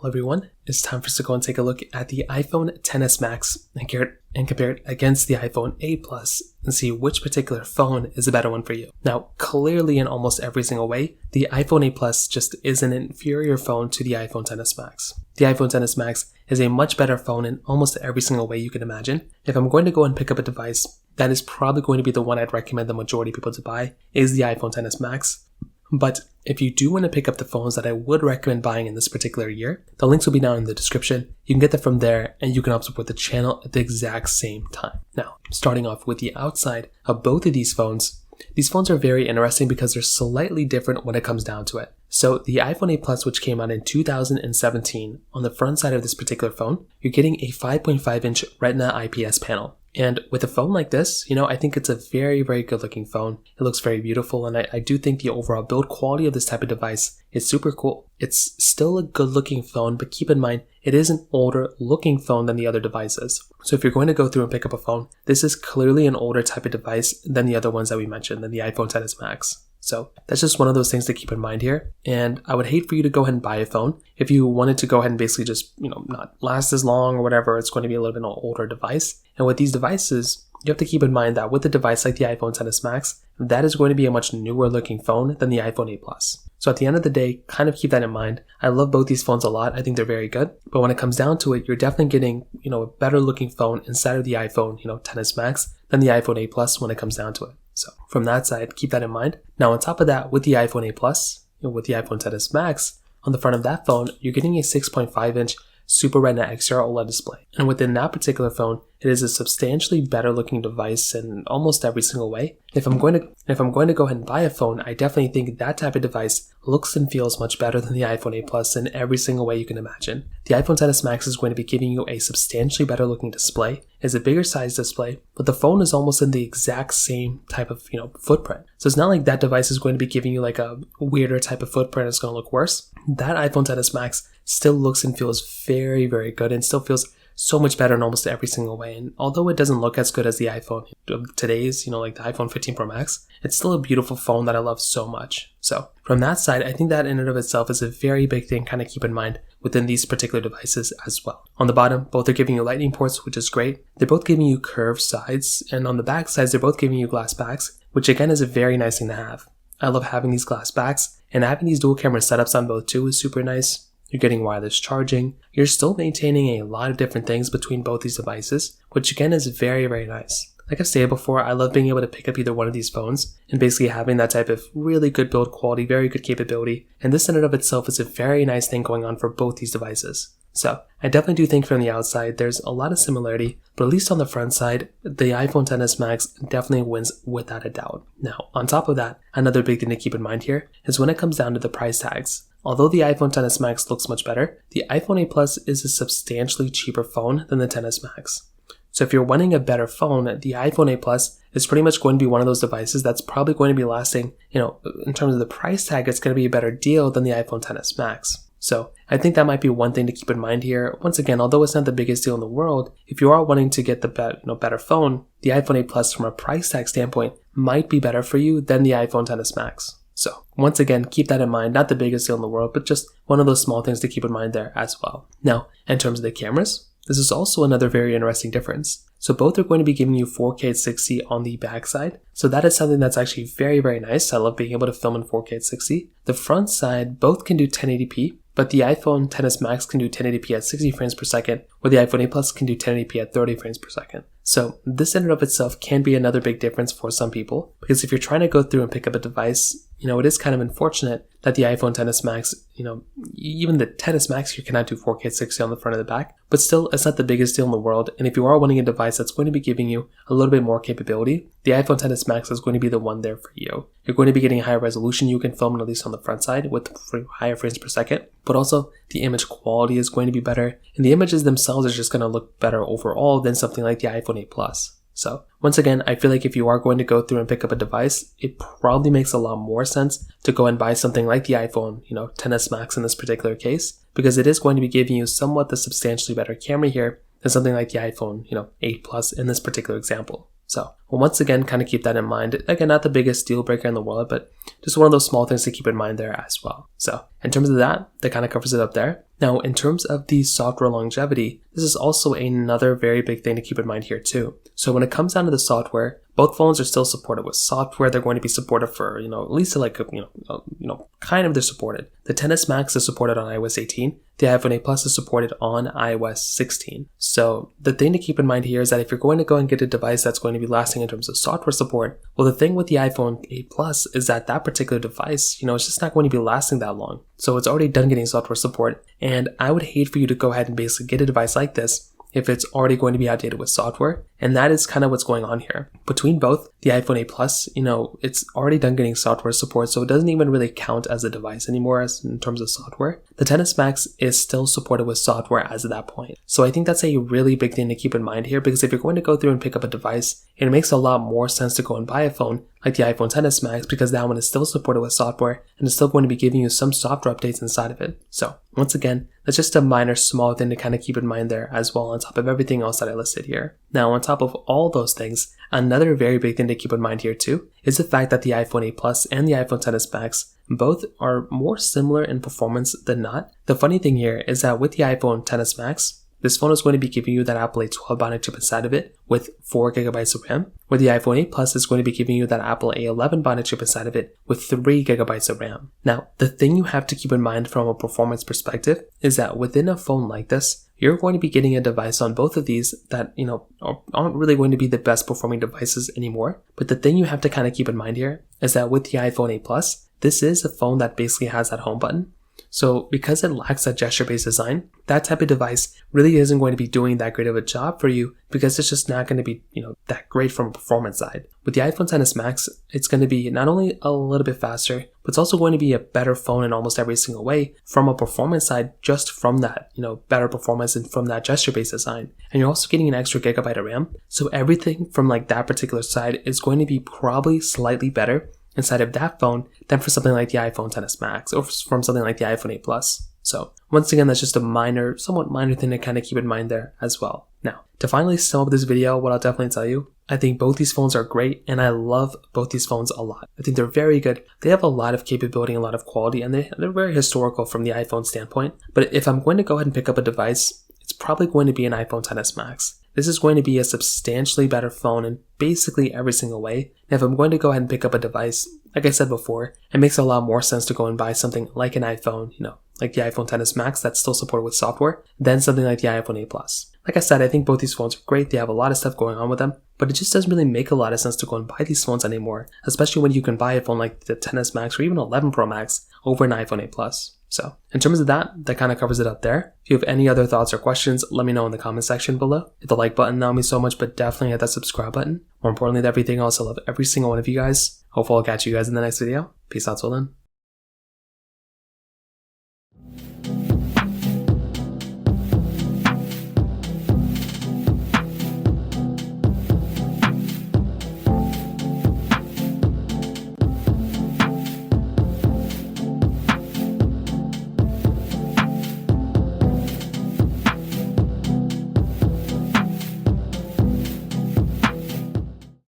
Hello everyone, it's time for us to go and take a look at the iPhone XS Max and compare it against the iPhone 8 Plus and see which particular phone is a better one for you. Now, clearly in almost every single way, the iPhone 8 Plus just is an inferior phone to the iPhone XS Max. The iPhone XS Max is a much better phone in almost every single way you can imagine. If I'm going to go and pick up a device, that is probably going to be the one I'd recommend the majority of people to buy is the iPhone XS Max. But if you do want to pick up the phones that I would recommend buying in this particular year, the links will be down in the description. You can get them from there and you can help support the channel at the exact same time. Now, starting off with the outside of both of these phones are very interesting because they're slightly different when it comes down to it. So the iPhone 8 Plus, which came out in 2017, on the front side of this particular phone, you're getting a 5.5-inch Retina IPS panel. And with a phone like this, I think it's a very, very good looking phone. It looks very beautiful, and I do think the overall build quality of this type of device is super cool. It's still a good looking phone, but keep in mind, it is an older looking phone than the other devices. So if you're going to go through and pick up a phone, this is clearly an older type of device than the other ones that we mentioned, than the iPhone XS Max. So that's just one of those things to keep in mind here. And I would hate for you to go ahead and buy a phone if you wanted to go ahead and basically just, not last as long or whatever. It's going to be a little bit an older device. And with these devices, you have to keep in mind that with a device like the iPhone XS Max, that is going to be a much newer looking phone than the iPhone 8 Plus. So at the end of the day, kind of keep that in mind. I love both these phones a lot. I think they're very good. But when it comes down to it, you're definitely getting, a better looking phone inside of the iPhone, XS Max than the iPhone 8 Plus when it comes down to it. So from that side, keep that in mind. Now on top of that, with the iPhone 8 Plus, with the iPhone XS Max, on the front of that phone, you're getting a 6.5-inch Super Retina XDR OLED display. And within that particular phone, it is a substantially better looking device in almost every single way. If I'm going to go ahead and buy a phone, I definitely think that type of device looks and feels much better than the iPhone 8 Plus in every single way you can imagine. The iPhone XS Max is going to be giving you a substantially better looking display. It's a bigger size display, but the phone is almost in the exact same type of, footprint. So it's not like that device is going to be giving you like a weirder type of footprint. It's going to look worse. That iPhone XS Max still looks and feels very, very good and still feels so much better in almost every single way. And although it doesn't look as good as the iPhone of today's, like the iPhone 15 Pro Max, it's still a beautiful phone that I love so much. So from that side, I think that in and of itself is a very big thing kind of keep in mind within these particular devices as well. On the bottom, both are giving you lightning ports, which is great. They're both giving you curved sides, and on the back sides, they're both giving you glass backs, which again is a very nice thing to have. I love having these glass backs, and having these dual camera setups on both too is super nice. You're getting wireless charging. You're still maintaining a lot of different things between both these devices, which again is very, very nice. Like I've stated before, I love being able to pick up either one of these phones and basically having that type of really good build quality, very good capability. And this in and of itself is a very nice thing going on for both these devices. So I definitely do think from the outside, there's a lot of similarity, but at least on the front side, the iPhone XS Max definitely wins without a doubt. Now, on top of that, another big thing to keep in mind here is when it comes down to the price tags. Although the iPhone XS Max looks much better, the iPhone 8 Plus is a substantially cheaper phone than the XS Max. So if you're wanting a better phone, the iPhone 8 Plus is pretty much going to be one of those devices that's probably going to be lasting, in terms of the price tag, it's going to be a better deal than the iPhone XS Max. So I think that might be one thing to keep in mind here. Once again, although it's not the biggest deal in the world, if you are wanting to get the better phone, the iPhone 8 Plus from a price tag standpoint might be better for you than the iPhone XS Max. So once again, keep that in mind. Not the biggest deal in the world, but just one of those small things to keep in mind there as well. Now, in terms of the cameras, this is also another very interesting difference. So both are going to be giving you 4K at 60 on the backside. So that is something that's actually very, very nice. I love being able to film in 4K at 60. The front side, both can do 1080p, but the iPhone XS Max can do 1080p at 60 frames per second, where the iPhone 8 Plus can do 1080p at 30 frames per second. So this in and of itself can be another big difference for some people, because if you're trying to go through and pick up a device, it is kind of unfortunate that the iPhone XS Max, even the XS Max here cannot do 4K at 60 on the front and the back, but still, it's not the biggest deal in the world. And if you are wanting a device that's going to be giving you a little bit more capability, the iPhone XS Max is going to be the one there for you. You're going to be getting higher resolution. You can film at least on the front side with higher frames per second, but also the image quality is going to be better, and the images themselves are just going to look better overall than something like the iPhone 8 Plus. So once again, I feel like if you are going to go through and pick up a device, it probably makes a lot more sense to go and buy something like the iPhone, XS Max in this particular case, because it is going to be giving you somewhat the substantially better camera here than something like the iPhone, 8 Plus in this particular example. So once again, kind of keep that in mind. Again, not the biggest deal breaker in the world, but just one of those small things to keep in mind there as well. So in terms of that kind of covers it up there. Now, in terms of the software longevity, this is also another very big thing to keep in mind here too. So when it comes down to the software, both phones are still supported with software. They're going to be supported for, at least like, kind of they're supported. The XS Max is supported on iOS 18. The iPhone 8 Plus is supported on iOS 16. So the thing to keep in mind here is that if you're going to go and get a device that's going to be lasting in terms of software support, well, the thing with the iPhone 8 Plus is that particular device, it's just not going to be lasting that long. So it's already done getting software support. And I would hate for you to go ahead and basically get a device like this if it's already going to be outdated with software. And that is kind of what's going on here. Between both, the iPhone 8 Plus, it's already done getting software support, so it doesn't even really count as a device anymore as in terms of software. The XS Max is still supported with software as of that point. So I think that's a really big thing to keep in mind here, because if you're going to go through and pick up a device, it makes a lot more sense to go and buy a phone like the iPhone XS Max, because that one is still supported with software and it's still going to be giving you some software updates inside of it. So once again, that's just a minor small thing to kind of keep in mind there as well, on top of everything else that I listed here. Now, on top of all those things, another very big thing to keep in mind here too is the fact that the iPhone 8 Plus and the iPhone XS Max both are more similar in performance than not. The funny thing here is that with the iPhone XS Max, this phone is going to be giving you that Apple A12 Bionic chip inside of it with 4GB of RAM, where the iPhone 8 Plus is going to be giving you that Apple A11 Bionic chip inside of it with 3GB of RAM. Now, the thing you have to keep in mind from a performance perspective is that within a phone like this, you're going to be getting a device on both of these that, aren't really going to be the best performing devices anymore. But the thing you have to kind of keep in mind here is that with the iPhone 8 Plus, this is a phone that basically has that home button. So because it lacks that gesture-based design, that type of device really isn't going to be doing that great of a job for you, because it's just not going to be, that great from a performance side. With the iPhone XS Max, it's going to be not only a little bit faster, but it's also going to be a better phone in almost every single way from a performance side, just from that, better performance and from that gesture-based design. And you're also getting an extra gigabyte of RAM. So everything from like that particular side is going to be probably slightly better inside of that phone than for something like the iPhone XS Max or from something like the iPhone 8 Plus. So once again, that's just a somewhat minor thing to kind of keep in mind there as well. Now, to finally sum up this video, what I'll definitely tell you, I think both these phones are great and I love both these phones a lot. I think they're very good. They have a lot of capability and a lot of quality, and they're very historical from the iPhone standpoint. But if I'm going to go ahead and pick up a device, it's probably going to be an iPhone XS Max. This is going to be a substantially better phone in basically every single way. And if I'm going to go ahead and pick up a device, like I said before, it makes a lot more sense to go and buy something like an iPhone, like the iPhone XS Max that's still supported with software, than something like the iPhone 8 Plus. Like I said, I think both these phones are great. They have a lot of stuff going on with them, but it just doesn't really make a lot of sense to go and buy these phones anymore, especially when you can buy a phone like the XS Max or even 11 Pro Max over an iPhone 8 Plus. So in terms of that kind of covers it up there. If you have any other thoughts or questions, let me know in the comment section below. Hit the like button, that would mean so much, but definitely hit that subscribe button. More importantly than everything else, I love every single one of you guys. Hopefully I'll catch you guys in the next video. Peace out till then.